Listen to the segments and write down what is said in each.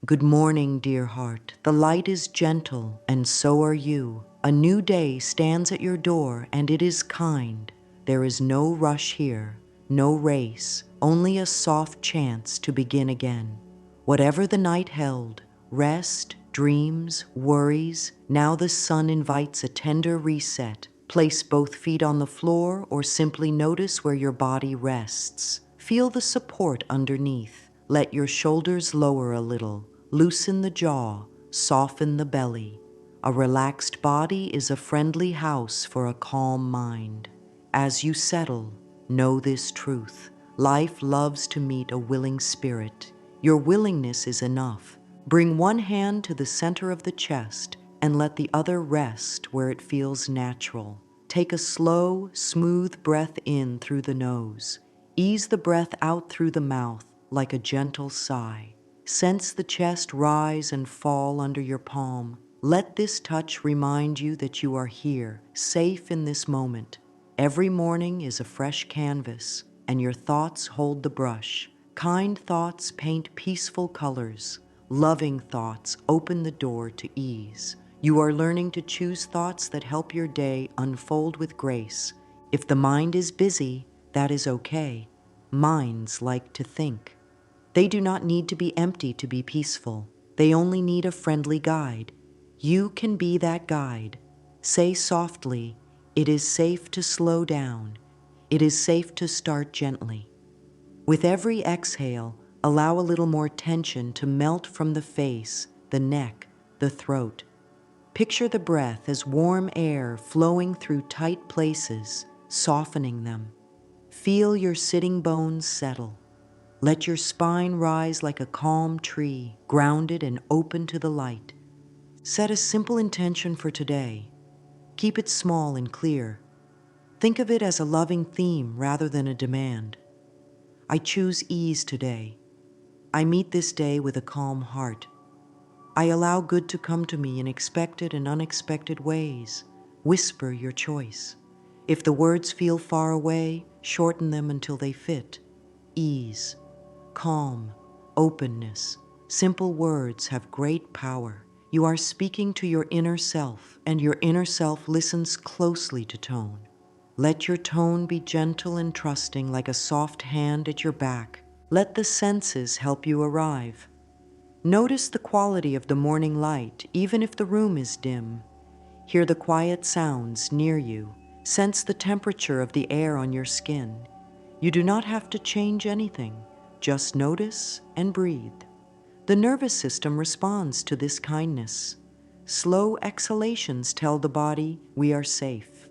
Good morning, dear heart. The light is gentle, and so are you. A new day stands at your door, and it is kind. There is no rush here, no race, only a soft chance to begin again. Whatever the night held, rest, dreams, worries, now the sun invites a tender reset. Place both feet on the floor or simply notice where your body rests. Feel the support underneath. Let your shoulders lower a little. Loosen the jaw, soften the belly. A relaxed body is a friendly house for a calm mind. As you settle, know this truth. Life loves to meet a willing spirit. Your willingness is enough. Bring one hand to the center of the chest and let the other rest where it feels natural. Take a slow, smooth breath in through the nose. Ease the breath out through the mouth like a gentle sigh. Sense the chest rise and fall under your palm. Let this touch remind you that you are here, safe in this moment. Every morning is a fresh canvas, and your thoughts hold the brush. Kind thoughts paint peaceful colors. Loving thoughts open the door to ease. You are learning to choose thoughts that help your day unfold with grace. If the mind is busy, that is okay. Minds like to think. They do not need to be empty to be peaceful. They only need a friendly guide. You can be that guide. Say softly, "It is safe to slow down. It is safe to start gently." With every exhale, allow a little more tension to melt from the face, the neck, the throat. Picture the breath as warm air flowing through tight places, softening them. Feel your sitting bones settle. Let your spine rise like a calm tree, grounded and open to the light. Set a simple intention for today. Keep it small and clear. Think of it as a loving theme rather than a demand. I choose ease today. I meet this day with a calm heart. I allow good to come to me in expected and unexpected ways. Whisper your choice. If the words feel far away, shorten them until they fit. Ease, calm, openness. Simple words have great power. You are speaking to your inner self, and your inner self listens closely to tone. Let your tone be gentle and trusting like a soft hand at your back. Let the senses help you arrive. Notice the quality of the morning light, even if the room is dim. Hear the quiet sounds near you. Sense the temperature of the air on your skin. You do not have to change anything. Just notice and breathe. The nervous system responds to this kindness. Slow exhalations tell the body we are safe.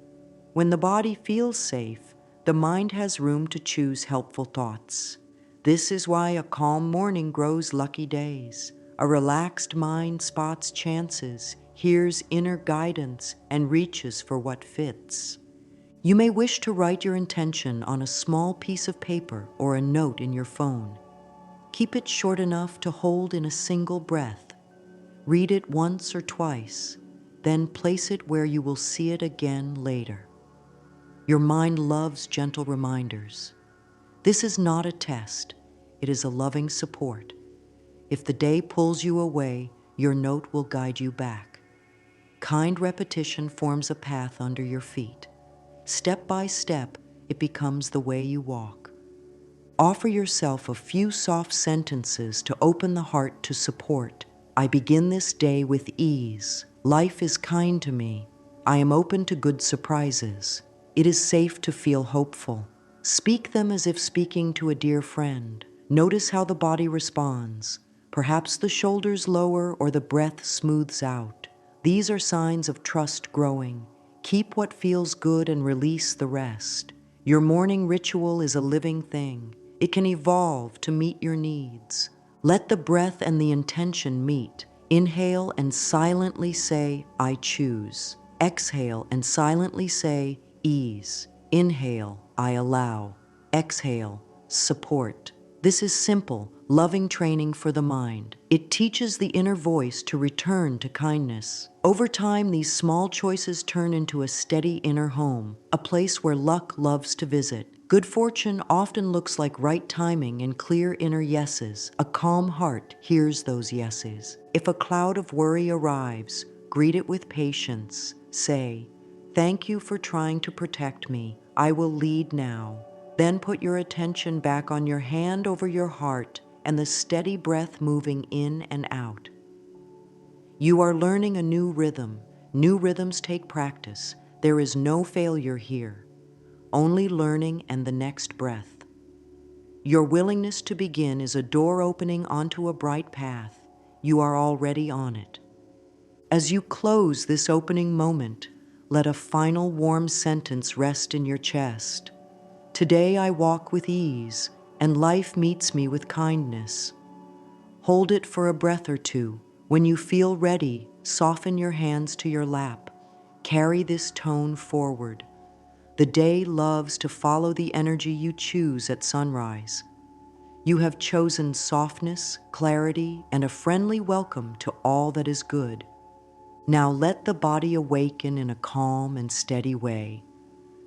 When the body feels safe, the mind has room to choose helpful thoughts. This is why a calm morning grows lucky days. A relaxed mind spots chances, hears inner guidance, and reaches for what fits. You may wish to write your intention on a small piece of paper or a note in your phone. Keep it short enough to hold in a single breath. Read it once or twice, then place it where you will see it again later. Your mind loves gentle reminders. This is not a test. It is a loving support. If the day pulls you away, your note will guide you back. Kind repetition forms a path under your feet. Step by step, it becomes the way you walk. Offer yourself a few soft sentences to open the heart to support. I begin this day with ease. Life is kind to me. I am open to good surprises. It is safe to feel hopeful. Speak them as if speaking to a dear friend. Notice how the body responds. Perhaps the shoulders lower or the breath smooths out. These are signs of trust growing. Keep what feels good and release the rest. Your morning ritual is a living thing. It can evolve to meet your needs. Let the breath and the intention meet. Inhale and silently say, I choose. Exhale and silently say, ease. Inhale, I allow. Exhale, support. This is simple, loving training for the mind. It teaches the inner voice to return to kindness. Over time, these small choices turn into a steady inner home, a place where luck loves to visit. Good fortune often looks like right timing and clear inner yeses. A calm heart hears those yeses. If a cloud of worry arrives, greet it with patience. Say, "Thank you for trying to protect me. I will lead now." Then put your attention back on your hand over your heart and the steady breath moving in and out. You are learning a new rhythm. New rhythms take practice. There is no failure here, only learning and the next breath. Your willingness to begin is a door opening onto a bright path. You are already on it. As you close this opening moment, let a final warm sentence rest in your chest. Today I walk with ease, and life meets me with kindness. Hold it for a breath or two. When you feel ready, soften your hands to your lap. Carry this tone forward. The day loves to follow the energy you choose at sunrise. You have chosen softness, clarity, and a friendly welcome to all that is good. Now let the body awaken in a calm and steady way.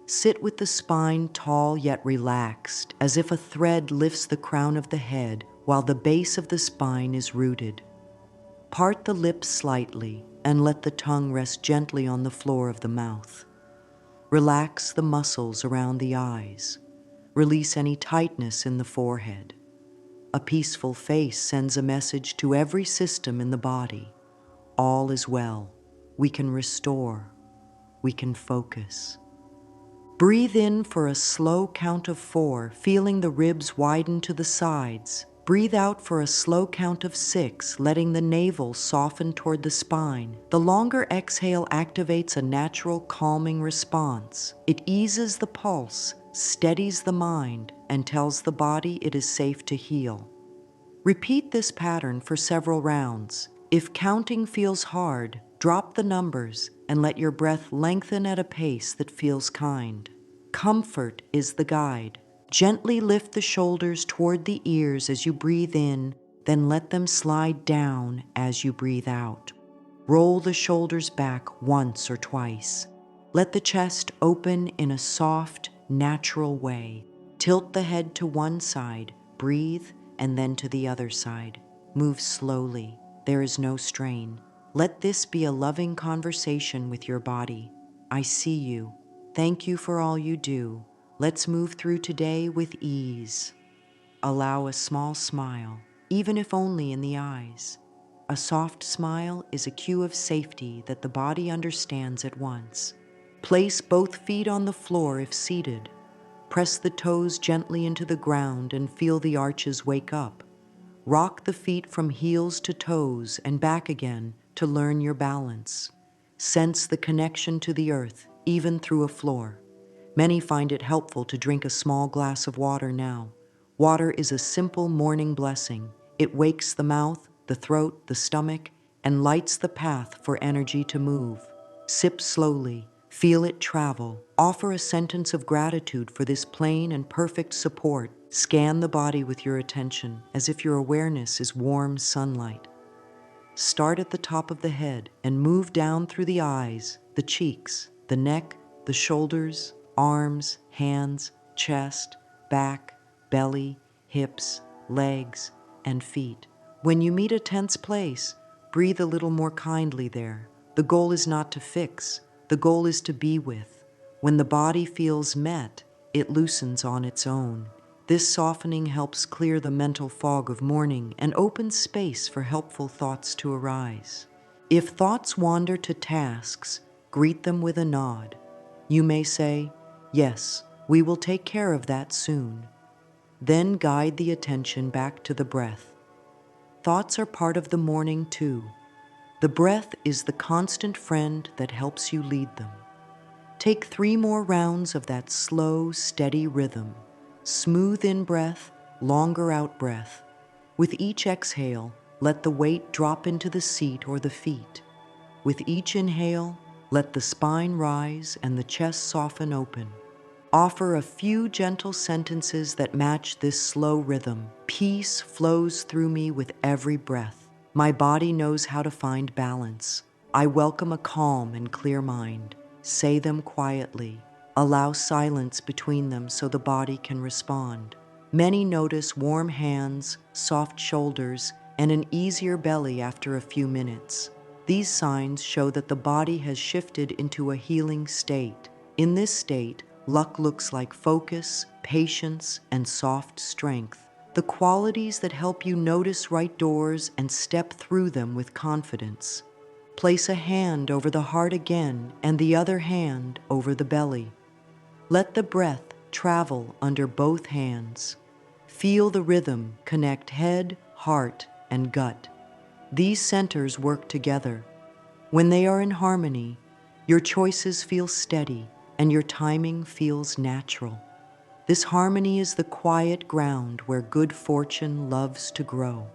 Sit with the spine tall yet relaxed, as if a thread lifts the crown of the head while the base of the spine is rooted. Part the lips slightly and let the tongue rest gently on the floor of the mouth. Relax the muscles around the eyes. Release any tightness in the forehead. A peaceful face sends a message to every system in the body. All is well. We can restore. We can focus. Breathe in for a slow count of 4, feeling the ribs widen to the sides. Breathe out for a slow count of 6, letting the navel soften toward the spine. The longer exhale activates a natural calming response. It eases the pulse, steadies the mind, and tells the body it is safe to heal. Repeat this pattern for several rounds. If counting feels hard, drop the numbers and let your breath lengthen at a pace that feels kind. Comfort is the guide. Gently lift the shoulders toward the ears as you breathe in, then let them slide down as you breathe out. Roll the shoulders back once or twice. Let the chest open in a soft, natural way. Tilt the head to one side, breathe, and then to the other side. Move slowly. There is no strain. Let this be a loving conversation with your body. I see you. Thank you for all you do. Let's move through today with ease. Allow a small smile, even if only in the eyes. A soft smile is a cue of safety that the body understands at once. Place both feet on the floor if seated. Press the toes gently into the ground and feel the arches wake up. Rock the feet from heels to toes and back again to learn your balance. Sense the connection to the earth, even through a floor. Many find it helpful to drink a small glass of water now. Water is a simple morning blessing. It wakes the mouth, the throat, the stomach, and lights the path for energy to move. Sip slowly, feel it travel. Offer a sentence of gratitude for this plain and perfect support. Scan the body with your attention as if your awareness is warm sunlight. Start at the top of the head and move down through the eyes, the cheeks, the neck, the shoulders, arms, hands, chest, back, belly, hips, legs, and feet. When you meet a tense place, breathe a little more kindly there. The goal is not to fix. The goal is to be with. When the body feels met, it loosens on its own. This softening helps clear the mental fog of morning and opens space for helpful thoughts to arise. If thoughts wander to tasks, greet them with a nod. You may say, "Yes, we will take care of that soon." Then guide the attention back to the breath. Thoughts are part of the morning too. The breath is the constant friend that helps you lead them. Take 3 more rounds of that slow, steady rhythm. Smooth in-breath, longer out-breath. With each exhale, let the weight drop into the seat or the feet. With each inhale, let the spine rise and the chest soften open. Offer a few gentle sentences that match this slow rhythm. Peace flows through me with every breath. My body knows how to find balance. I welcome a calm and clear mind. Say them quietly. Allow silence between them so the body can respond. Many notice warm hands, soft shoulders, and an easier belly after a few minutes. These signs show that the body has shifted into a healing state. In this state, luck looks like focus, patience, and soft strength, the qualities that help you notice right doors and step through them with confidence. Place a hand over the heart again and the other hand over the belly. Let the breath travel under both hands. Feel the rhythm connect head, heart, and gut. These centers work together. When they are in harmony, your choices feel steady and your timing feels natural. This harmony is the quiet ground where good fortune loves to grow.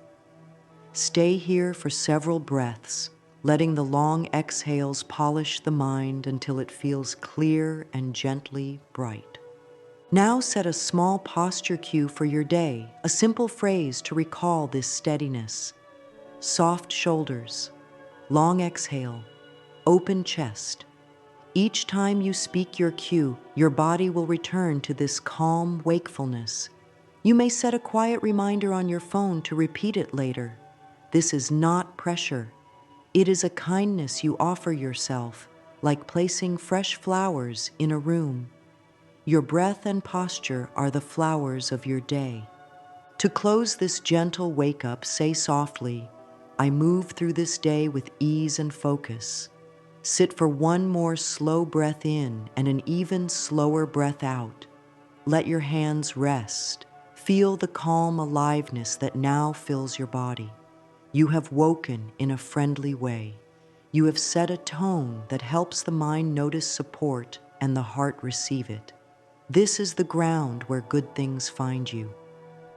Stay here for several breaths, letting the long exhales polish the mind until it feels clear and gently bright. Now set a small posture cue for your day, a simple phrase to recall this steadiness. Soft shoulders, long exhale, open chest. Each time you speak your cue, your body will return to this calm wakefulness. You may set a quiet reminder on your phone to repeat it later. This is not pressure. It is a kindness you offer yourself, like placing fresh flowers in a room. Your breath and posture are the flowers of your day. To close this gentle wake-up, say softly, I move through this day with ease and focus. Sit for one more slow breath in and an even slower breath out. Let your hands rest. Feel the calm aliveness that now fills your body. You have woken in a friendly way. You have set a tone that helps the mind notice support and the heart receive it. This is the ground where good things find you.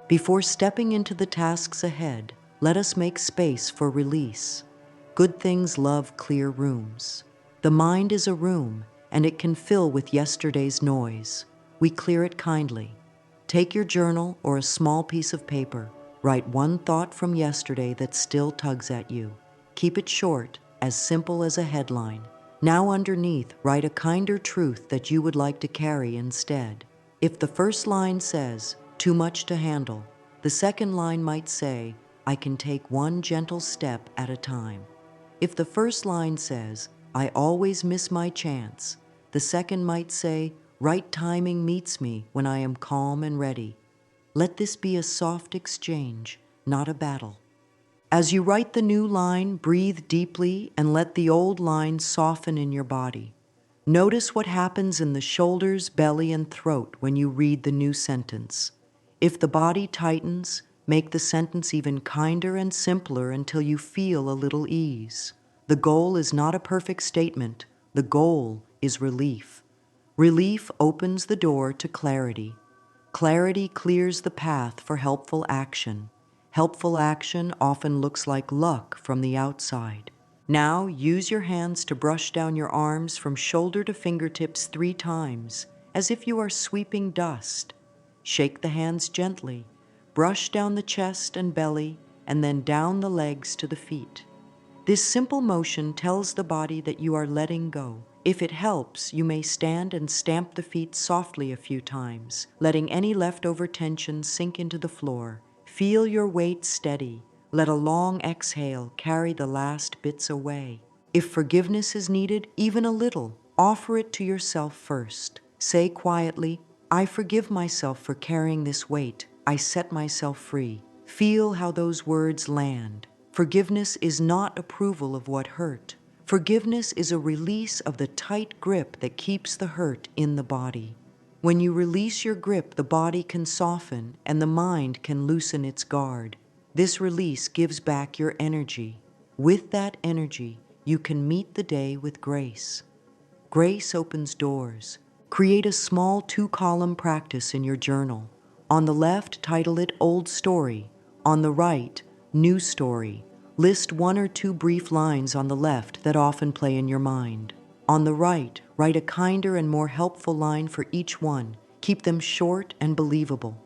Before stepping into the tasks ahead, let us make space for release. Good things love clear rooms. The mind is a room, and it can fill with yesterday's noise. We clear it kindly. Take your journal or a small piece of paper. Write one thought from yesterday that still tugs at you. Keep it short, as simple as a headline. Now underneath, write a kinder truth that you would like to carry instead. If the first line says, too much to handle, the second line might say, I can take one gentle step at a time. If the first line says, I always miss my chance, the second might say, right timing meets me when I am calm and ready. Let this be a soft exchange, not a battle. As you write the new line, breathe deeply and let the old line soften in your body. Notice what happens in the shoulders, belly, and throat when you read the new sentence. If the body tightens, make the sentence even kinder and simpler until you feel a little ease. The goal is not a perfect statement. The goal is relief. Relief opens the door to clarity. Clarity clears the path for helpful action. Helpful action often looks like luck from the outside. Now use your hands to brush down your arms from shoulder to fingertips 3 times, as if you are sweeping dust. Shake the hands gently. Brush down the chest and belly, and then down the legs to the feet. This simple motion tells the body that you are letting go. If it helps, you may stand and stamp the feet softly a few times, letting any leftover tension sink into the floor. Feel your weight steady. Let a long exhale carry the last bits away. If forgiveness is needed, even a little, offer it to yourself first. Say quietly, I forgive myself for carrying this weight. I set myself free. Feel how those words land. Forgiveness is not approval of what hurt. Forgiveness is a release of the tight grip that keeps the hurt in the body. When you release your grip, the body can soften and the mind can loosen its guard. This release gives back your energy. With that energy, you can meet the day with grace. Grace opens doors. Create a small 2-column practice in your journal. On the left, title it Old Story. On the right, New Story. List 1 or 2 brief lines on the left that often play in your mind. On the right, write a kinder and more helpful line for each one. Keep them short and believable.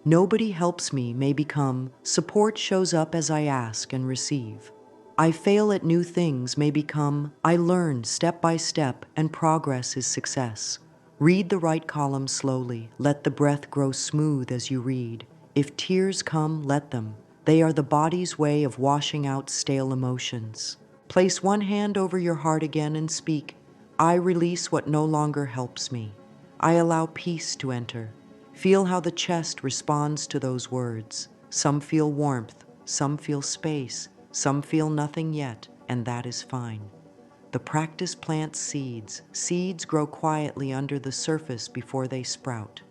Nobody helps me may become, support shows up as I ask and receive. I fail at new things may become, I learn step by step and progress is success. Read the right column slowly. Let the breath grow smooth as you read. If tears come, let them. They are the body's way of washing out stale emotions. Place one hand over your heart again and speak, I release what no longer helps me. I allow peace to enter. Feel how the chest responds to those words. Some feel warmth, some feel space, some feel nothing yet, and that is fine. The practice plants seeds. Seeds grow quietly under the surface before they sprout.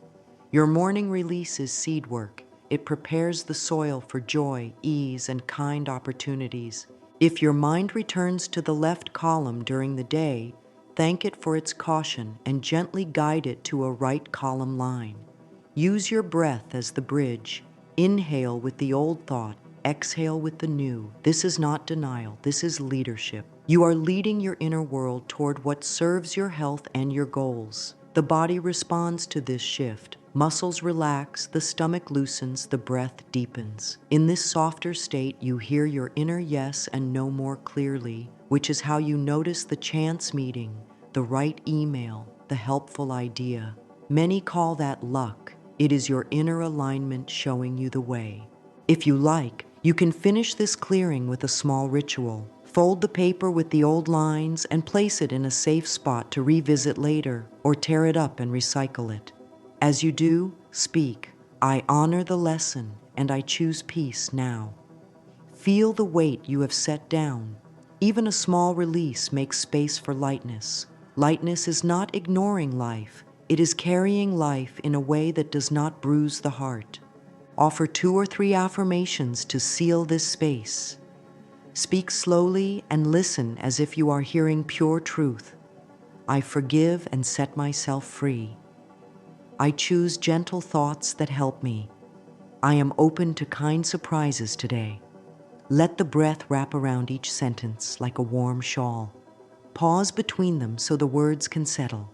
Your morning release is seed work. It prepares the soil for joy, ease, and kind opportunities. If your mind returns to the left column during the day, thank it for its caution and gently guide it to a right column line. Use your breath as the bridge. Inhale with the old thought, exhale with the new. This is not denial, this is leadership. You are leading your inner world toward what serves your health and your goals. The body responds to this shift. Muscles relax, the stomach loosens, the breath deepens. In this softer state, you hear your inner yes and no more clearly, which is how you notice the chance meeting, the right email, the helpful idea. Many call that luck. It is your inner alignment showing you the way. If you like, you can finish this clearing with a small ritual. Fold the paper with the old lines and place it in a safe spot to revisit later, or tear it up and recycle it. As you do, speak, I honor the lesson and I choose peace now. Feel the weight you have set down. Even a small release makes space for lightness. Lightness is not ignoring life. It is carrying life in a way that does not bruise the heart. Offer 2 or 3 affirmations to seal this space. Speak slowly and listen as if you are hearing pure truth. I forgive and set myself free. I choose gentle thoughts that help me. I am open to kind surprises today. Let the breath wrap around each sentence like a warm shawl. Pause between them so the words can settle.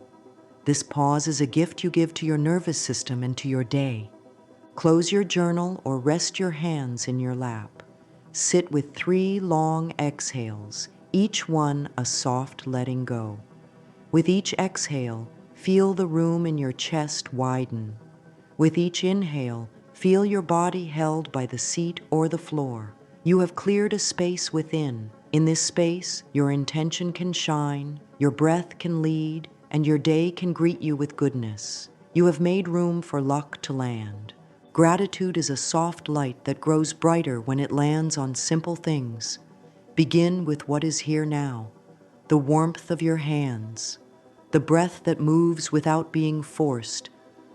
This pause is a gift you give to your nervous system and to your day. Close your journal or rest your hands in your lap. Sit with 3 long exhales, each one a soft letting go. With each exhale, feel the room in your chest widen. With each inhale, feel your body held by the seat or the floor. You have cleared a space within. In this space, your intention can shine, your breath can lead, and your day can greet you with goodness. You have made room for luck to land. Gratitude is a soft light that grows brighter when it lands on simple things. Begin with what is here now, the warmth of your hands, the breath that moves without being forced,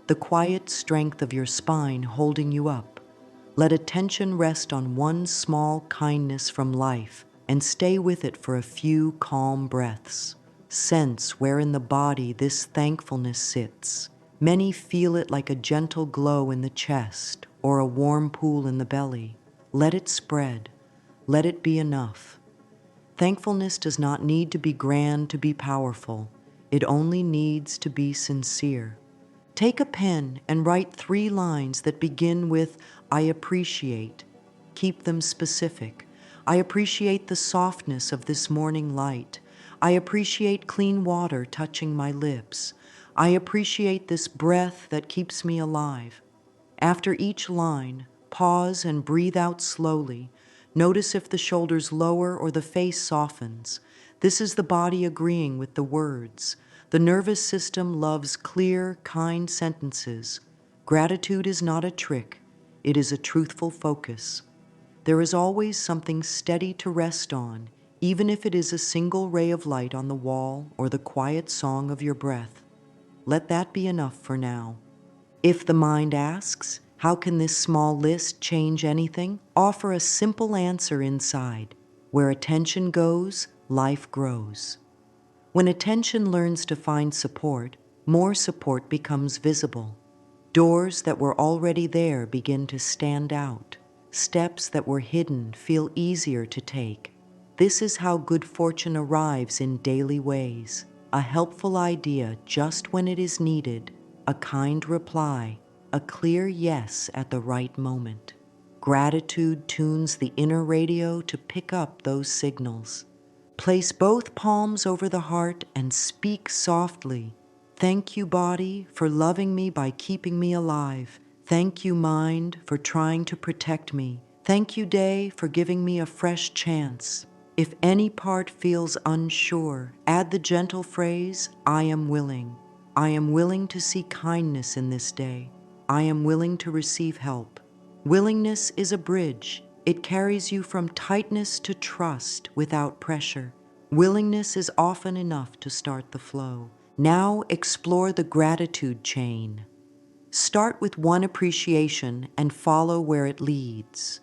the quiet strength of your spine holding you up. Let attention rest on one small kindness from life and stay with it for a few calm breaths. Sense where in the body this thankfulness sits. Many feel it like a gentle glow in the chest or a warm pool in the belly. Let it spread. Let it be enough. Thankfulness does not need to be grand to be powerful. It only needs to be sincere. Take a pen and write 3 lines that begin with, I appreciate. Keep them specific. I appreciate the softness of this morning light. I appreciate clean water touching my lips. I appreciate this breath that keeps me alive. After each line, pause and breathe out slowly. Notice if the shoulders lower or the face softens. This is the body agreeing with the words. The nervous system loves clear, kind sentences. Gratitude is not a trick. It is a truthful focus. There is always something steady to rest on, even if it is a single ray of light on the wall or the quiet song of your breath. Let that be enough for now. If the mind asks, how can this small list change anything? Offer a simple answer inside. Where attention goes, life grows. When attention learns to find support, more support becomes visible. Doors that were already there begin to stand out. Steps that were hidden feel easier to take. This is how good fortune arrives in daily ways. A helpful idea just when it is needed, a kind reply, a clear yes at the right moment. Gratitude tunes the inner radio to pick up those signals. Place both palms over the heart and speak softly. Thank you, body, for loving me by keeping me alive. Thank you, mind, for trying to protect me. Thank you, day, for giving me a fresh chance. If any part feels unsure, add the gentle phrase, I am willing. I am willing to see kindness in this day. I am willing to receive help. Willingness is a bridge. It carries you from tightness to trust without pressure. Willingness is often enough to start the flow. Now explore the gratitude chain. Start with one appreciation and follow where it leads.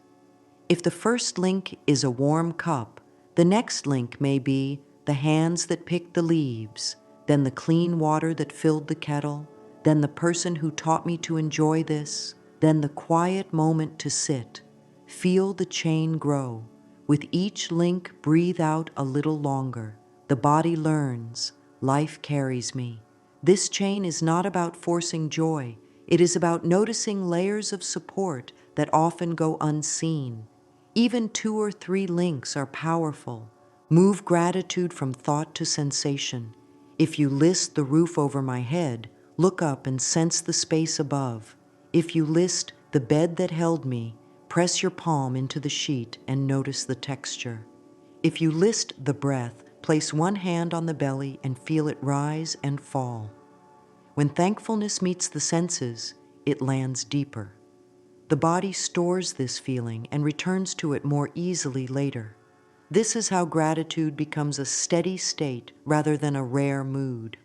If the first link is a warm cup, the next link may be the hands that picked the leaves, then the clean water that filled the kettle, then the person who taught me to enjoy this, then the quiet moment to sit. Feel the chain grow. With each link, breathe out a little longer. The body learns, life carries me. This chain is not about forcing joy. It is about noticing layers of support that often go unseen. Even 2 or 3 links are powerful. Move gratitude from thought to sensation. If you list the roof over my head, look up and sense the space above. If you list the bed that held me, press your palm into the sheet and notice the texture. If you list the breath, place one hand on the belly and feel it rise and fall. When thankfulness meets the senses, it lands deeper. The body stores this feeling and returns to it more easily later. This is how gratitude becomes a steady state rather than a rare mood.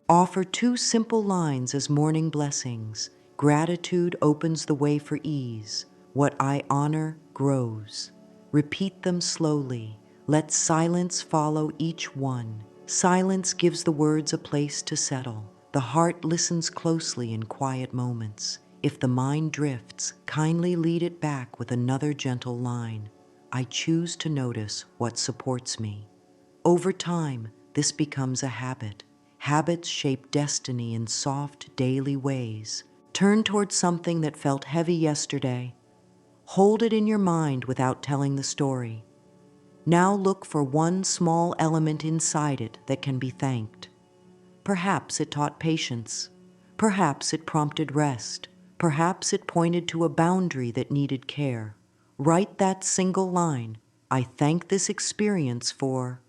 Offer 2 simple lines as morning blessings. Gratitude opens the way for ease. What I honor grows. Repeat them slowly. Let silence follow each one. Silence gives the words a place to settle. The heart listens closely in quiet moments. If the mind drifts, kindly lead it back with another gentle line. I choose to notice what supports me. Over time, this becomes a habit. Habits shape destiny in soft, daily ways. Turn towards something that felt heavy yesterday. Hold it in your mind without telling the story. Now look for one small element inside it that can be thanked. Perhaps it taught patience. Perhaps it prompted rest. Perhaps it pointed to a boundary that needed care. Write that single line, I thank this experience for,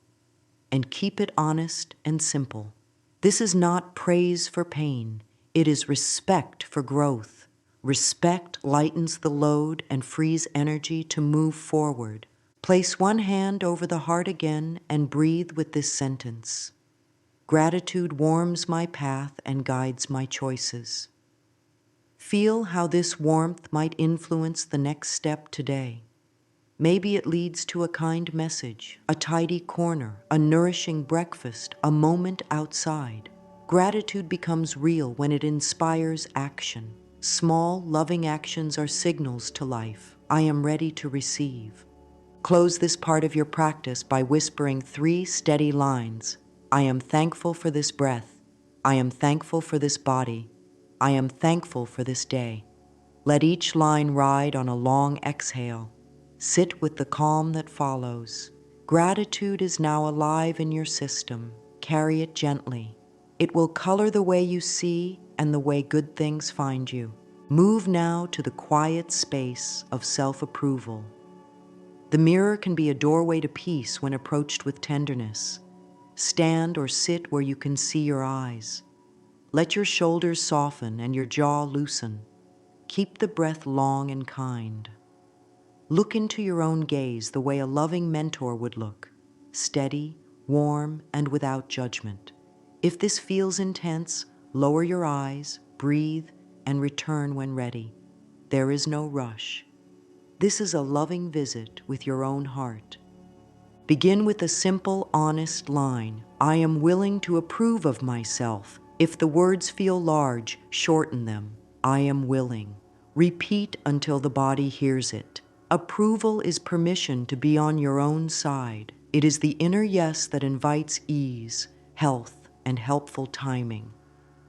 and keep it honest and simple. This is not praise for pain. It is respect for growth. Respect lightens the load and frees energy to move forward. Place one hand over the heart again and breathe with this sentence. Gratitude warms my path and guides my choices. Feel how this warmth might influence the next step today. Maybe it leads to a kind message, a tidy corner, a nourishing breakfast, a moment outside. Gratitude becomes real when it inspires action. Small, loving actions are signals to life. I am ready to receive. Close this part of your practice by whispering 3 steady lines. I am thankful for this breath. I am thankful for this body. I am thankful for this day. Let each line ride on a long exhale. Sit with the calm that follows. Gratitude is now alive in your system. Carry it gently. It will color the way you see and the way good things find you. Move now to the quiet space of self-approval. The mirror can be a doorway to peace when approached with tenderness. Stand or sit where you can see your eyes. Let your shoulders soften and your jaw loosen. Keep the breath long and kind. Look into your own gaze the way a loving mentor would look, steady, warm, and without judgment. If this feels intense, lower your eyes, breathe, and return when ready. There is no rush. This is a loving visit with your own heart. Begin with a simple, honest line. I am willing to approve of myself. If the words feel large, shorten them. I am willing. Repeat until the body hears it. Approval is permission to be on your own side. It is the inner yes that invites ease, health, and helpful timing.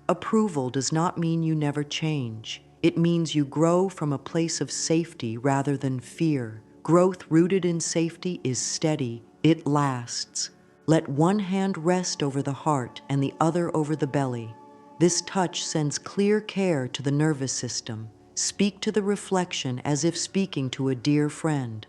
Approval does not mean you never change. It means you grow from a place of safety rather than fear. Growth rooted in safety is steady. It lasts. Let one hand rest over the heart and the other over the belly. This touch sends clear care to the nervous system. Speak to the reflection as if speaking to a dear friend.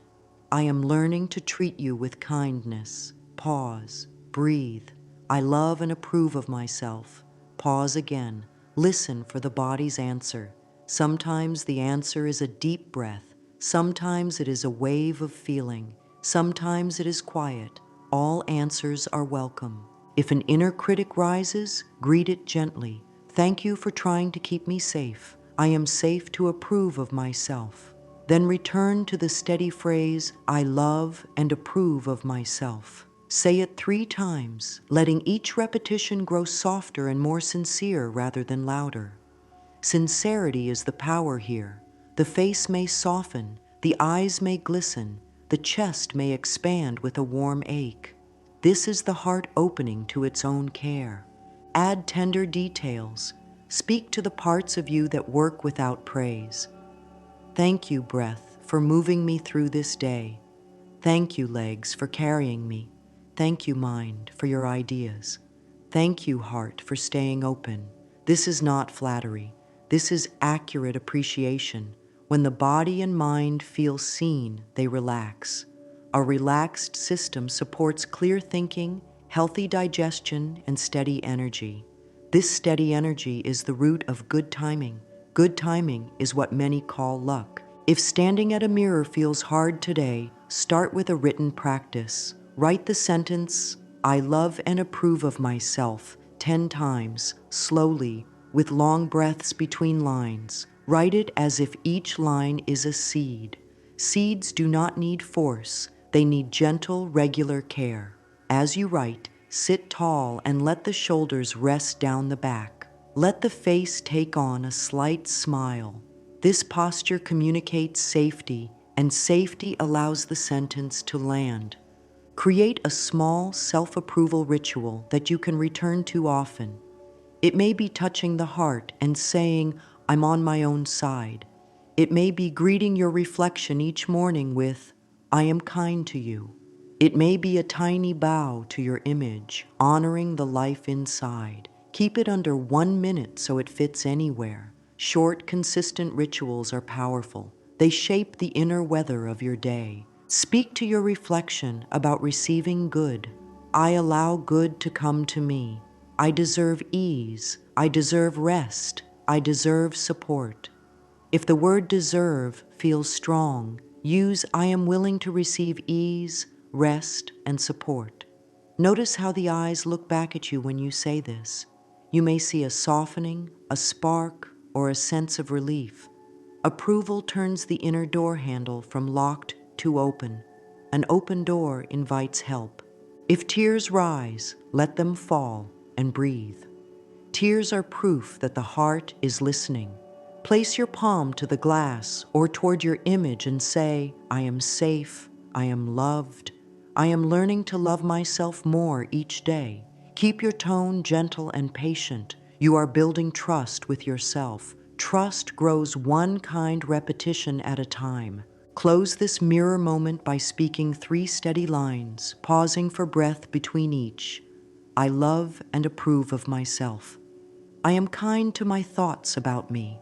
I am learning to treat you with kindness. Pause. Breathe. I love and approve of myself. Pause again. Listen for the body's answer. Sometimes the answer is a deep breath. Sometimes it is a wave of feeling. Sometimes it is quiet. All answers are welcome. If an inner critic rises, greet it gently. Thank you for trying to keep me safe. I am safe to approve of myself. Then return to the steady phrase, I love and approve of myself. Say it 3 times, letting each repetition grow softer and more sincere rather than louder. Sincerity is the power here. The face may soften, the eyes may glisten, the chest may expand with a warm ache. This is the heart opening to its own care. Add tender details. Speak to the parts of you that work without praise. Thank you, breath, for moving me through this day. Thank you, legs, for carrying me. Thank you, mind, for your ideas. Thank you, heart, for staying open. This is not flattery. This is accurate appreciation. When the body and mind feel seen, they relax. A relaxed system supports clear thinking, healthy digestion, and steady energy. This steady energy is the root of good timing. Good timing is what many call luck. If standing at a mirror feels hard today, start with a written practice. Write the sentence, I love and approve of myself, 10 times, slowly, with long breaths between lines. Write it as if each line is a seed. Seeds do not need force. They need gentle, regular care. As you write, sit tall and let the shoulders rest down the back. Let the face take on a slight smile. This posture communicates safety, and safety allows the sentence to land. Create a small self-approval ritual that you can return to often. It may be touching the heart and saying, I'm on my own side. It may be greeting your reflection each morning with, I am kind to you. It may be a tiny bow to your image, honoring the life inside. Keep it under 1 minute so it fits anywhere. Short, consistent rituals are powerful. They shape the inner weather of your day. Speak to your reflection about receiving good. I allow good to come to me. I deserve ease. I deserve rest. I deserve support. If the word deserve feels strong, use I am willing to receive ease, rest, and support. Notice how the eyes look back at you when you say this. You may see a softening, a spark, or a sense of relief. Approval turns the inner door handle from locked to open. An open door invites help. If tears rise, let them fall and breathe. Tears are proof that the heart is listening. Place your palm to the glass or toward your image and say, I am safe, I am loved, I am learning to love myself more each day. Keep your tone gentle and patient. You are building trust with yourself. Trust grows one kind repetition at a time. Close this mirror moment by speaking 3 steady lines, pausing for breath between each. I love and approve of myself. I am kind to my thoughts about me.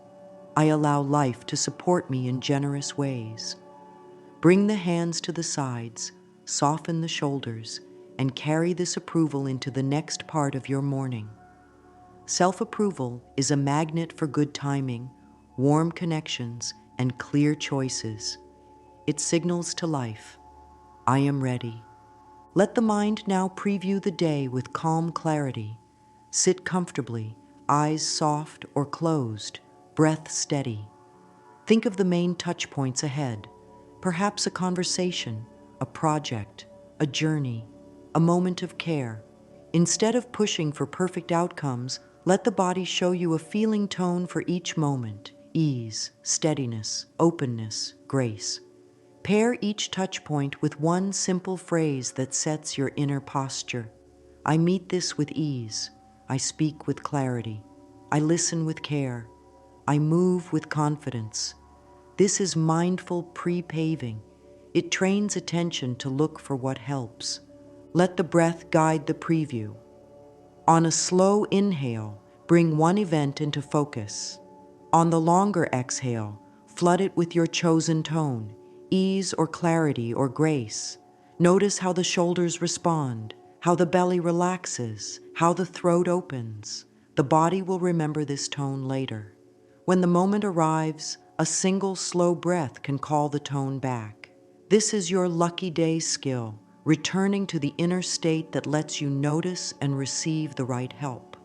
I allow life to support me in generous ways. Bring the hands to the sides, soften the shoulders, and carry this approval into the next part of your morning. Self-approval is a magnet for good timing, warm connections, and clear choices. It signals to life, I am ready. Let the mind now preview the day with calm clarity. Sit comfortably, eyes soft or closed, breath steady. Think of the main touch points ahead, perhaps a conversation, a project, a journey, a moment of care. Instead of pushing for perfect outcomes, let the body show you a feeling tone for each moment: ease, steadiness, openness, grace. Pair each touch point with one simple phrase that sets your inner posture. I meet this with ease. I speak with clarity. I listen with care. I move with confidence. This is mindful pre-paving. It trains attention to look for what helps. Let the breath guide the preview. On a slow inhale, bring one event into focus. On the longer exhale, flood it with your chosen tone, ease or clarity or grace. Notice how the shoulders respond, how the belly relaxes, how the throat opens. The body will remember this tone later. When the moment arrives, a single slow breath can call the tone back. This is your lucky day skill, returning to the inner state that lets you notice and receive the right help.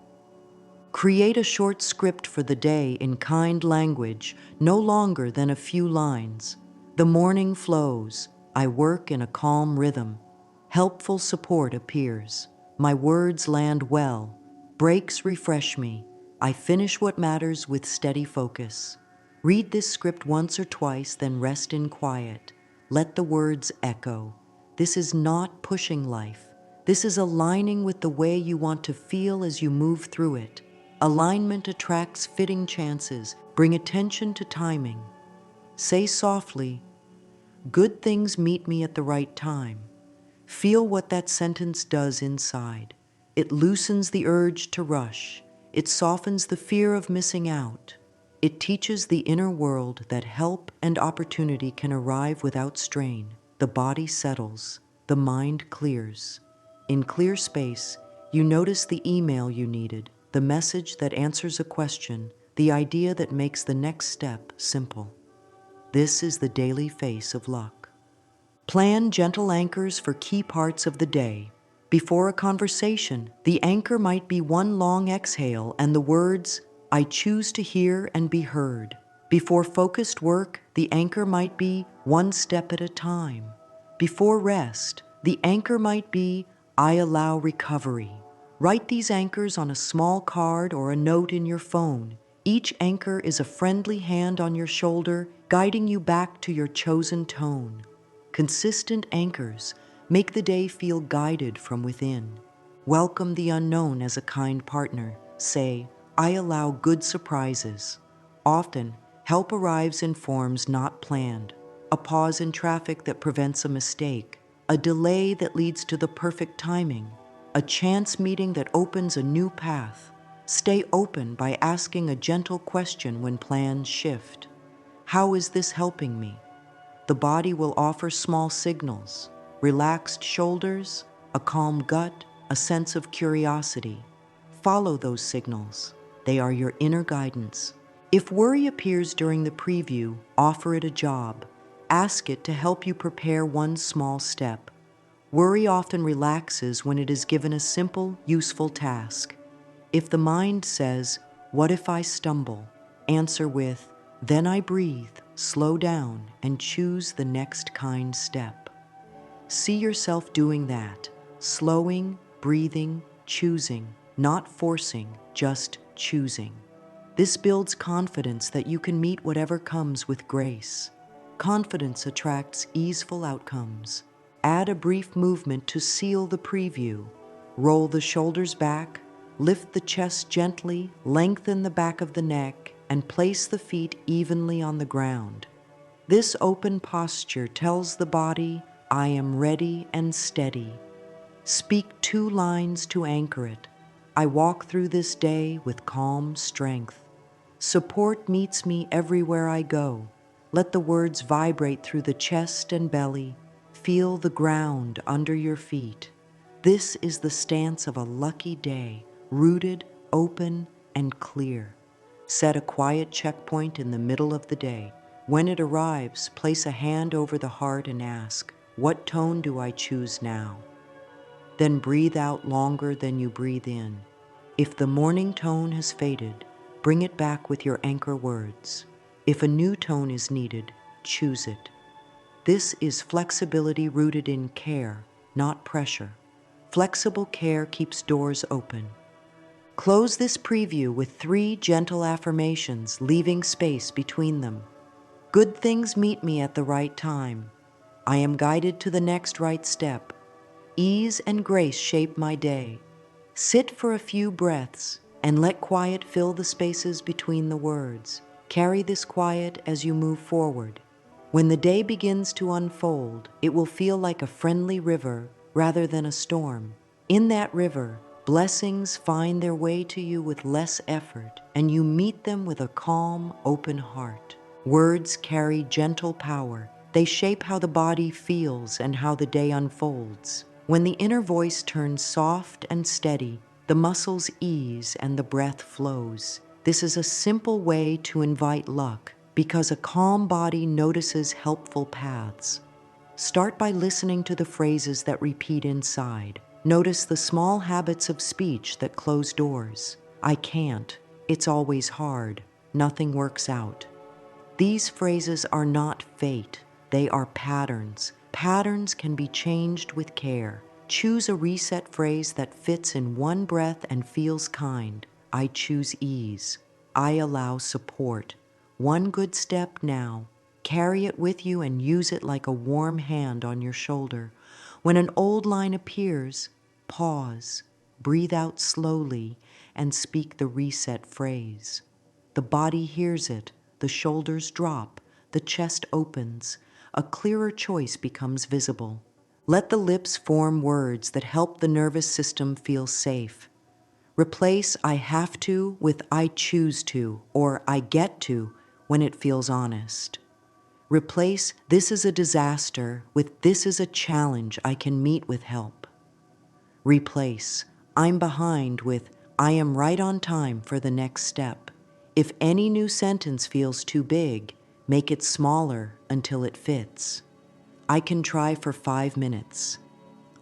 Create a short script for the day in kind language, no longer than a few lines. The morning flows. I work in a calm rhythm. Helpful support appears. My words land well. Breaks refresh me. I finish what matters with steady focus. Read this script once or twice, then rest in quiet. Let the words echo. This is not pushing life. This is aligning with the way you want to feel as you move through it. Alignment attracts fitting chances. Bring attention to timing. Say softly, "Good things meet me at the right time." Feel what that sentence does inside. It loosens the urge to rush. It softens the fear of missing out. It teaches the inner world that help and opportunity can arrive without strain. The body settles. The mind clears. In clear space, you notice the email you needed, the message that answers a question, the idea that makes the next step simple. This is the daily face of luck. Plan gentle anchors for key parts of the day. Before a conversation, the anchor might be one long exhale and the words, "I choose to hear and be heard." Before focused work, the anchor might be "one step at a time." Before rest, the anchor might be "I allow recovery." Write these anchors on a small card or a note in your phone. Each anchor is a friendly hand on your shoulder, guiding you back to your chosen tone. Consistent anchors make the day feel guided from within. Welcome the unknown as a kind partner. Say, "I allow good surprises." Often, help arrives in forms not planned. A pause in traffic that prevents a mistake. A delay that leads to the perfect timing. A chance meeting that opens a new path. Stay open by asking a gentle question when plans shift. How is this helping me? The body will offer small signals: relaxed shoulders, a calm gut, a sense of curiosity. Follow those signals. They are your inner guidance. If worry appears during the preview, offer it a job. Ask it to help you prepare one small step. Worry often relaxes when it is given a simple, useful task. If the mind says, "What if I stumble?" answer with, "Then I breathe, slow down, and choose the next kind step." See yourself doing that, slowing, breathing, choosing, not forcing, just choosing. This builds confidence that you can meet whatever comes with grace. Confidence attracts easeful outcomes. Add a brief movement to seal the preview. Roll the shoulders back, lift the chest gently, lengthen the back of the neck, and place the feet evenly on the ground. This open posture tells the body, "I am ready and steady." Speak 2 lines to anchor it. I walk through this day with calm strength. Support meets me everywhere I go. Let the words vibrate through the chest and belly. Feel the ground under your feet. This is the stance of a lucky day, rooted, open, and clear. Set a quiet checkpoint in the middle of the day. When it arrives, place a hand over the heart and ask, "What tone do I choose now?" Then breathe out longer than you breathe in. If the morning tone has faded, bring it back with your anchor words. If a new tone is needed, choose it. This is flexibility rooted in care, not pressure. Flexible care keeps doors open. Close this preview with 3 gentle affirmations, leaving space between them. Good things meet me at the right time. I am guided to the next right step. Ease and grace shape my day. Sit for a few breaths and let quiet fill the spaces between the words. Carry this quiet as you move forward. When the day begins to unfold, it will feel like a friendly river, rather than a storm. In that river, blessings find their way to you with less effort, and you meet them with a calm, open heart. Words carry gentle power. They shape how the body feels and how the day unfolds. When the inner voice turns soft and steady, the muscles ease and the breath flows. This is a simple way to invite luck because a calm body notices helpful paths. Start by listening to the phrases that repeat inside. Notice the small habits of speech that close doors. I can't. It's always hard. Nothing works out. These phrases are not fate. They are patterns. Patterns can be changed with care. Choose a reset phrase that fits in one breath and feels kind. I choose ease. I allow support. One good step now. Carry it with you and use it like a warm hand on your shoulder. When an old line appears, pause, breathe out slowly, and speak the reset phrase. The body hears it, the shoulders drop, the chest opens, a clearer choice becomes visible. Let the lips form words that help the nervous system feel safe. Replace I have to with I choose to or I get to when it feels honest. Replace this is a disaster with this is a challenge I can meet with help. Replace I'm behind with I am right on time for the next step. If any new sentence feels too big, make it smaller until it fits. I can try for 5 minutes.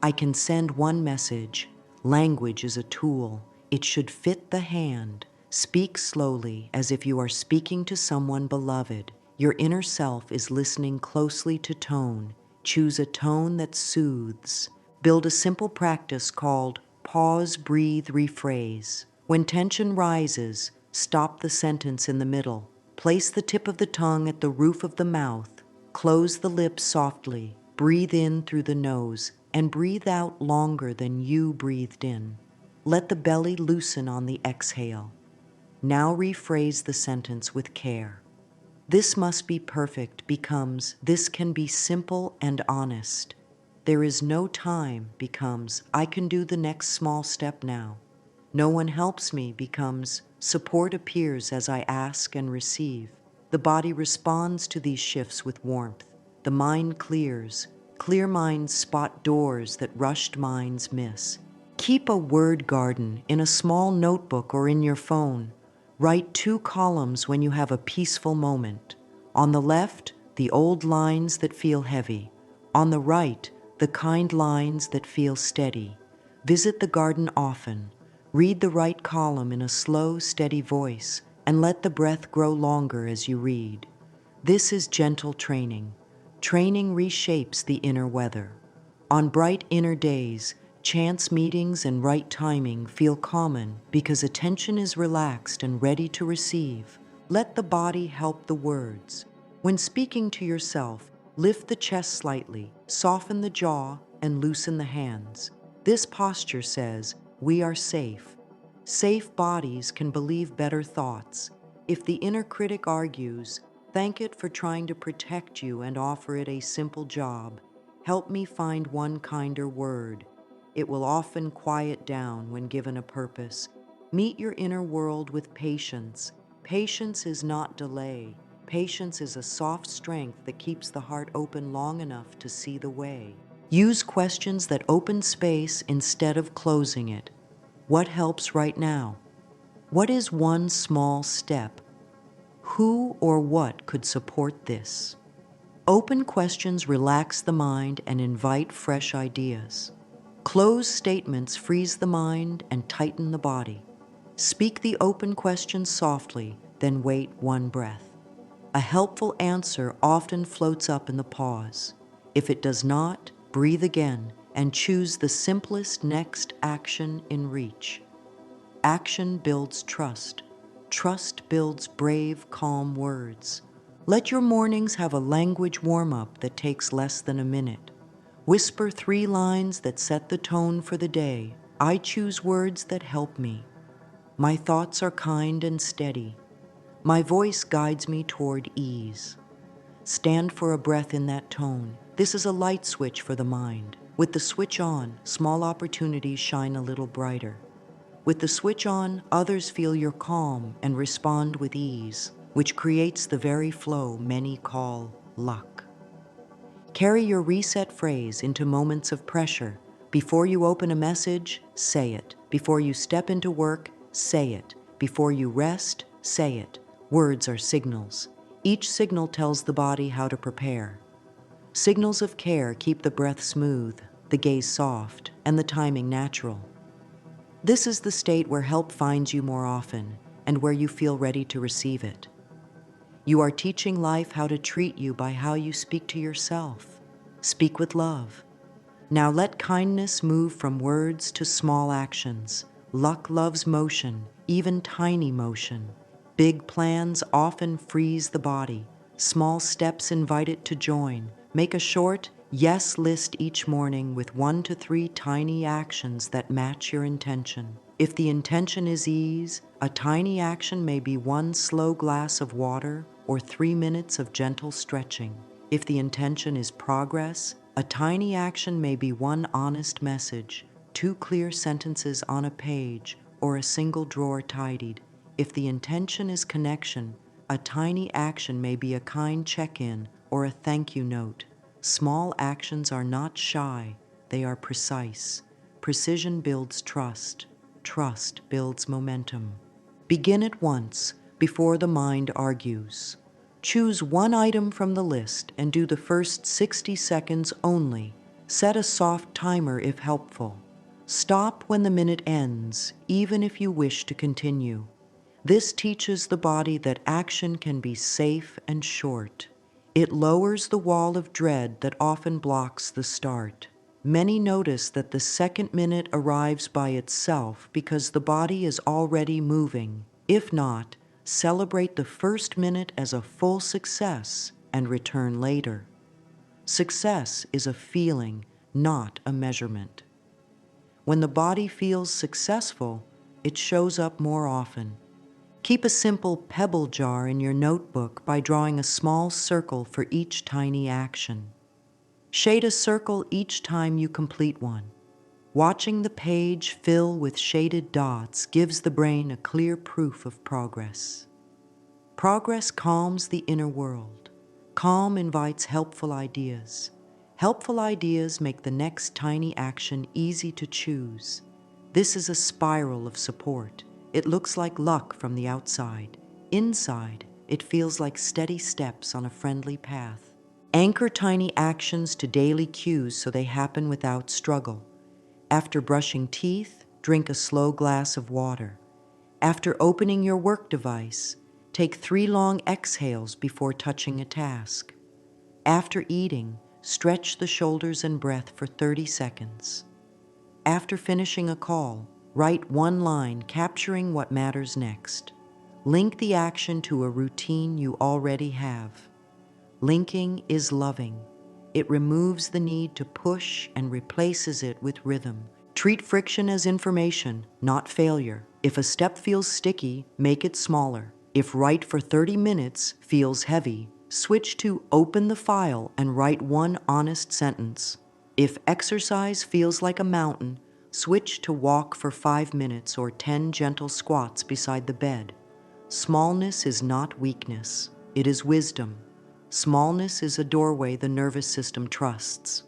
I can send one message. Language is a tool. It should fit the hand. Speak slowly as if you are speaking to someone beloved. Your inner self is listening closely to tone. Choose a tone that soothes. Build a simple practice called pause, breathe, rephrase. When tension rises, stop the sentence in the middle. Place the tip of the tongue at the roof of the mouth. Close the lips softly. Breathe in through the nose and breathe out longer than you breathed in. Let the belly loosen on the exhale. Now rephrase the sentence with care. This must be perfect becomes this can be simple and honest. There is no time becomes I can do the next small step now. No one helps me becomes support appears as I ask and receive. The body responds to these shifts with warmth. The mind clears. Clear minds spot doors that rushed minds miss. Keep a word garden in a small notebook or in your phone. Write 2 columns when you have a peaceful moment. On the left, the old lines that feel heavy. On the right, the kind lines that feel steady. Visit the garden often. Read the right column in a slow, steady voice, and let the breath grow longer as you read. This is gentle training. Training reshapes the inner weather. On bright inner days, chance meetings and right timing feel common because attention is relaxed and ready to receive. Let the body help the words. When speaking to yourself, lift the chest slightly, soften the jaw, and loosen the hands. This posture says, we are safe. Safe bodies can believe better thoughts. If the inner critic argues, thank it for trying to protect you and offer it a simple job. Help me find one kinder word. It will often quiet down when given a purpose. Meet your inner world with patience. Patience is not delay. Patience is a soft strength that keeps the heart open long enough to see the way. Use questions that open space instead of closing it. What helps right now? What is one small step? Who or what could support this? Open questions relax the mind and invite fresh ideas. Closed statements freeze the mind and tighten the body. Speak the open questions softly, then wait one breath. A helpful answer often floats up in the pause. If it does not, breathe again and choose the simplest next action in reach. Action builds trust. Trust builds brave, calm words. Let your mornings have a language warm-up that takes less than a minute. Whisper 3 lines that set the tone for the day. I choose words that help me. My thoughts are kind and steady. My voice guides me toward ease. Stand for a breath in that tone. This is a light switch for the mind. With the switch on, small opportunities shine a little brighter. With the switch on, others feel your calm and respond with ease, which creates the very flow many call luck. Carry your reset phrase into moments of pressure. Before you open a message, say it. Before you step into work, say it. Before you rest, say it. Words are signals. Each signal tells the body how to prepare. Signals of care keep the breath smooth, the gaze soft, and the timing natural. This is the state where help finds you more often and where you feel ready to receive it. You are teaching life how to treat you by how you speak to yourself. Speak with love. Now let kindness move from words to small actions. Luck loves motion, even tiny motion. Big plans often freeze the body. Small steps invite it to join. Make a short yes list each morning with 1 to 3 tiny actions that match your intention. If the intention is ease, a tiny action may be 1 slow glass of water or 3 minutes of gentle stretching. If the intention is progress, a tiny action may be 1 honest message, 2 clear sentences on a page, or a single drawer tidied. If the intention is connection, a tiny action may be a kind check-in or a thank you note. Small actions are not shy, they are precise. Precision builds trust. Trust builds momentum. Begin at once, before the mind argues. Choose 1 item from the list and do the first 60 seconds only. Set a soft timer if helpful. Stop when the minute ends, even if you wish to continue. This teaches the body that action can be safe and short. It lowers the wall of dread that often blocks the start. Many notice that the second minute arrives by itself because the body is already moving. If not, celebrate the first minute as a full success and return later. Success is a feeling, not a measurement. When the body feels successful, it shows up more often. Keep a simple pebble jar in your notebook by drawing a small circle for each tiny action. Shade a circle each time you complete one. Watching the page fill with shaded dots gives the brain a clear proof of progress. Progress calms the inner world. Calm invites helpful ideas. Helpful ideas make the next tiny action easy to choose. This is a spiral of support. It looks like luck from the outside. Inside, it feels like steady steps on a friendly path. Anchor tiny actions to daily cues so they happen without struggle. After brushing teeth, drink a slow glass of water. After opening your work device, take 3 long exhales before touching a task. After eating, stretch the shoulders and breath for 30 seconds. After finishing a call, write 1 line capturing what matters next. Link the action to a routine you already have. Linking is loving. It removes the need to push and replaces it with rhythm. Treat friction as information, not failure. If a step feels sticky, make it smaller. If write for 30 minutes feels heavy, switch to open the file and write 1 honest sentence. If exercise feels like a mountain, switch to walk for 5 minutes or 10 gentle squats beside the bed. Smallness is not weakness, it is wisdom. Smallness is a doorway the nervous system trusts.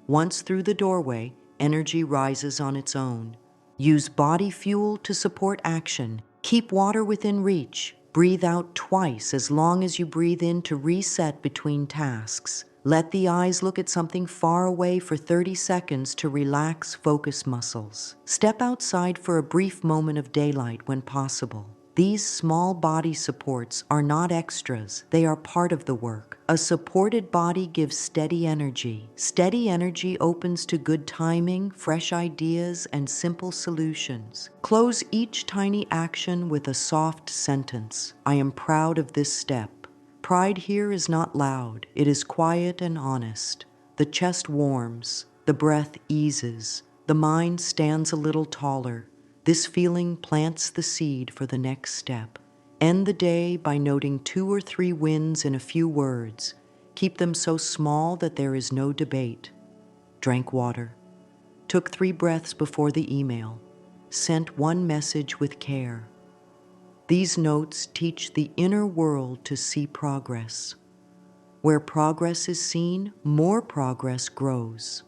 Once through the doorway, energy rises on its own. Use body fuel to support action. Keep water within reach. Breathe out twice as long as you breathe in to reset between tasks. Let the eyes look at something far away for 30 seconds to relax focus muscles. Step outside for a brief moment of daylight when possible. These small body supports are not extras, they are part of the work. A supported body gives steady energy. Steady energy opens to good timing, fresh ideas, and simple solutions. Close each tiny action with a soft sentence. I am proud of this step. Pride here is not loud, it is quiet and honest. The chest warms, the breath eases, the mind stands a little taller. This feeling plants the seed for the next step. End the day by noting 2 or 3 wins in a few words. Keep them so small that there is no debate. drank water, took 3 breaths before the email, sent 1 message with care. These notes teach the inner world to see progress. Where progress is seen, more progress grows.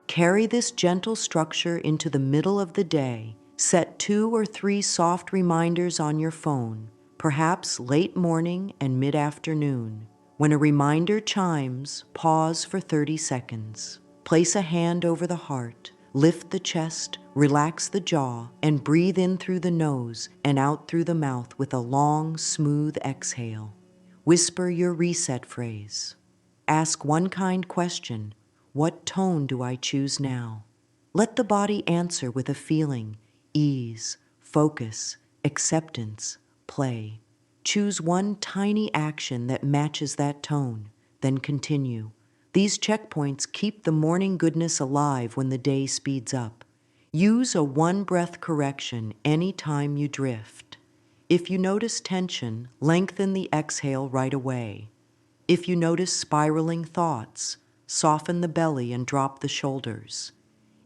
Carry this gentle structure into the middle of the day. Set 2 or 3 soft reminders on your phone, perhaps late morning and mid-afternoon. When a reminder chimes, pause for 30 seconds. Place a hand over the heart, lift the chest, relax the jaw, and breathe in through the nose and out through the mouth with a long, smooth exhale. Whisper your reset phrase. Ask one kind question: what tone do I choose now? Let the body answer with a feeling: ease, focus, acceptance, play. Choose one tiny action that matches that tone, then continue. These checkpoints keep the morning goodness alive when the day speeds up. Use a one-breath correction anytime you drift. If you notice tension, lengthen the exhale right away. If you notice spiraling thoughts, soften the belly and drop the shoulders.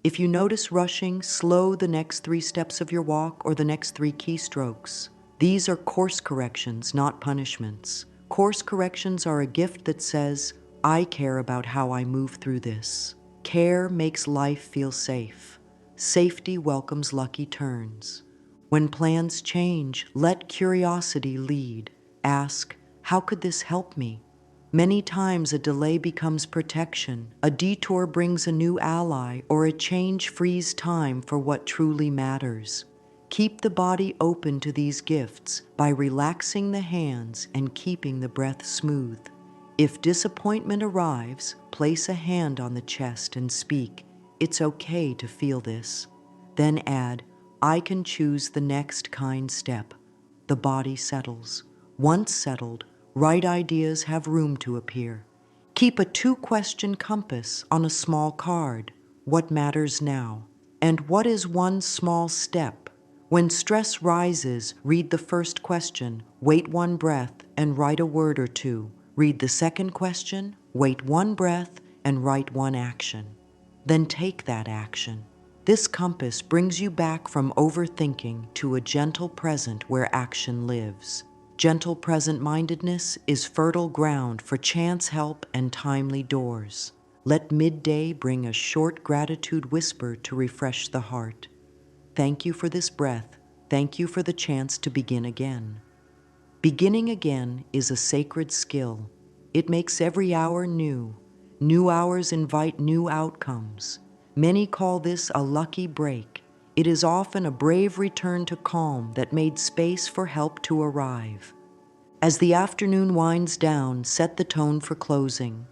If you notice rushing, slow the next 3 steps of your walk or the next 3 keystrokes. These are course corrections, not punishments. Course corrections are a gift that says, I care about how I move through this. Care makes life feel safe. Safety welcomes lucky turns. When plans change, let curiosity lead. Ask, how could this help me? Many times a delay becomes protection, a detour brings a new ally, or a change frees time for what truly matters. Keep the body open to these gifts by relaxing the hands and keeping the breath smooth. If disappointment arrives, place a hand on the chest and speak, "It's okay to feel this." Then add, "I can choose the next kind step." The body settles. Once settled, right ideas have room to appear. Keep a 2-question compass on a small card. What matters now? And what is one small step? When stress rises, read the first question, wait 1 breath, and write a word or 2. Read the second question, wait 1 breath, and write 1 action. Then take that action. This compass brings you back from overthinking to a gentle present where action lives. Gentle present-mindedness is fertile ground for chance help and timely doors. Let midday bring a short gratitude whisper to refresh the heart. Thank you for this breath. Thank you for the chance to begin again. Beginning again is a sacred skill. It makes every hour new. New hours invite new outcomes. Many call this a lucky break. It is often a brave return to calm that made space for help to arrive. As the afternoon winds down, set the tone for closing.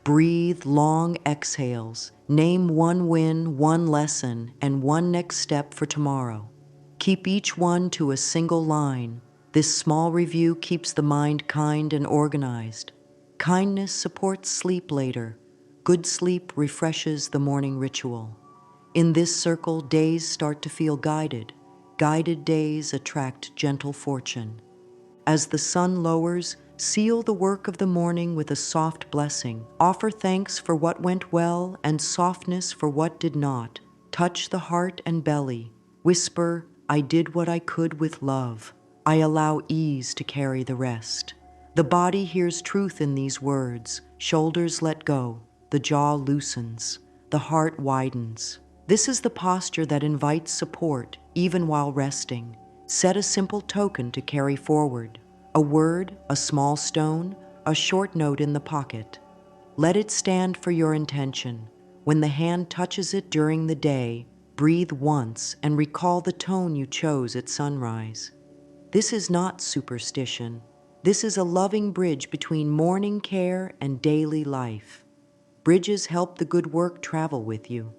Breathe long exhales. Name 1 win, 1 lesson, and 1 next step for tomorrow. Keep each one to a single line. This small review keeps the mind kind and organized. Kindness supports sleep later. Good sleep refreshes the morning ritual. In this circle, days start to feel guided. Guided days attract gentle fortune. As the sun lowers, seal the work of the morning with a soft blessing. Offer thanks for what went well and softness for what did not. Touch the heart and belly. Whisper, I did what I could with love. I allow ease to carry the rest. The body hears truth in these words. Shoulders let go. The jaw loosens. The heart widens. This is the posture that invites support, even while resting. Set a simple token to carry forward. A word, a small stone, a short note in the pocket. Let it stand for your intention. When the hand touches it during the day, breathe once and recall the tone you chose at sunrise. This is not superstition. This is a loving bridge between morning care and daily life. Bridges help the good work travel with you.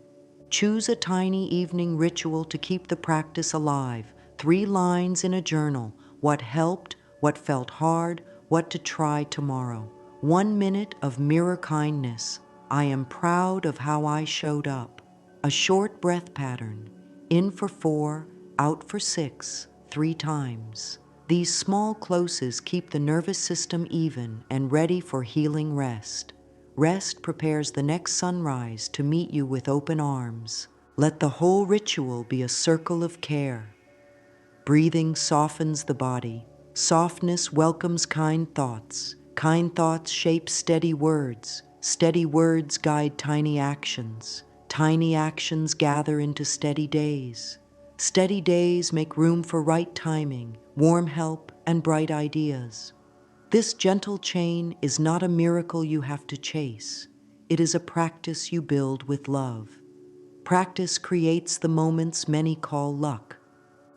Choose a tiny evening ritual to keep the practice alive. 3 lines in a journal. What helped, what felt hard, what to try tomorrow. 1 minute of mirror kindness. I am proud of how I showed up. A short breath pattern. In for 4, out for 6, 3 times. These small closes keep the nervous system even and ready for healing rest. Rest prepares the next sunrise to meet you with open arms. Let the whole ritual be a circle of care. Breathing softens the body. Softness welcomes kind thoughts. Kind thoughts shape steady words. Steady words guide tiny actions. Tiny actions gather into steady days. Steady days make room for right timing, warm help, and bright ideas. This gentle chain is not a miracle you have to chase. It is a practice you build with love. Practice creates the moments many call luck.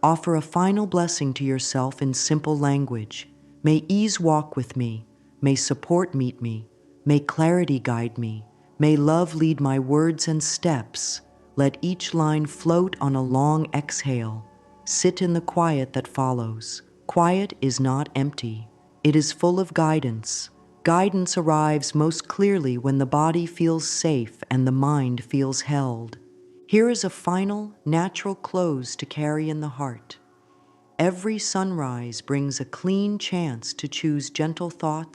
Offer a final blessing to yourself in simple language. May ease walk with me. May support meet me. May clarity guide me. May love lead my words and steps. Let each line float on a long exhale. Sit in the quiet that follows. Quiet is not empty. It is full of guidance. Guidance arrives most clearly when the body feels safe and the mind feels held. Here is a final, natural close to carry in the heart. Every sunrise brings a clean chance to choose gentle thoughts,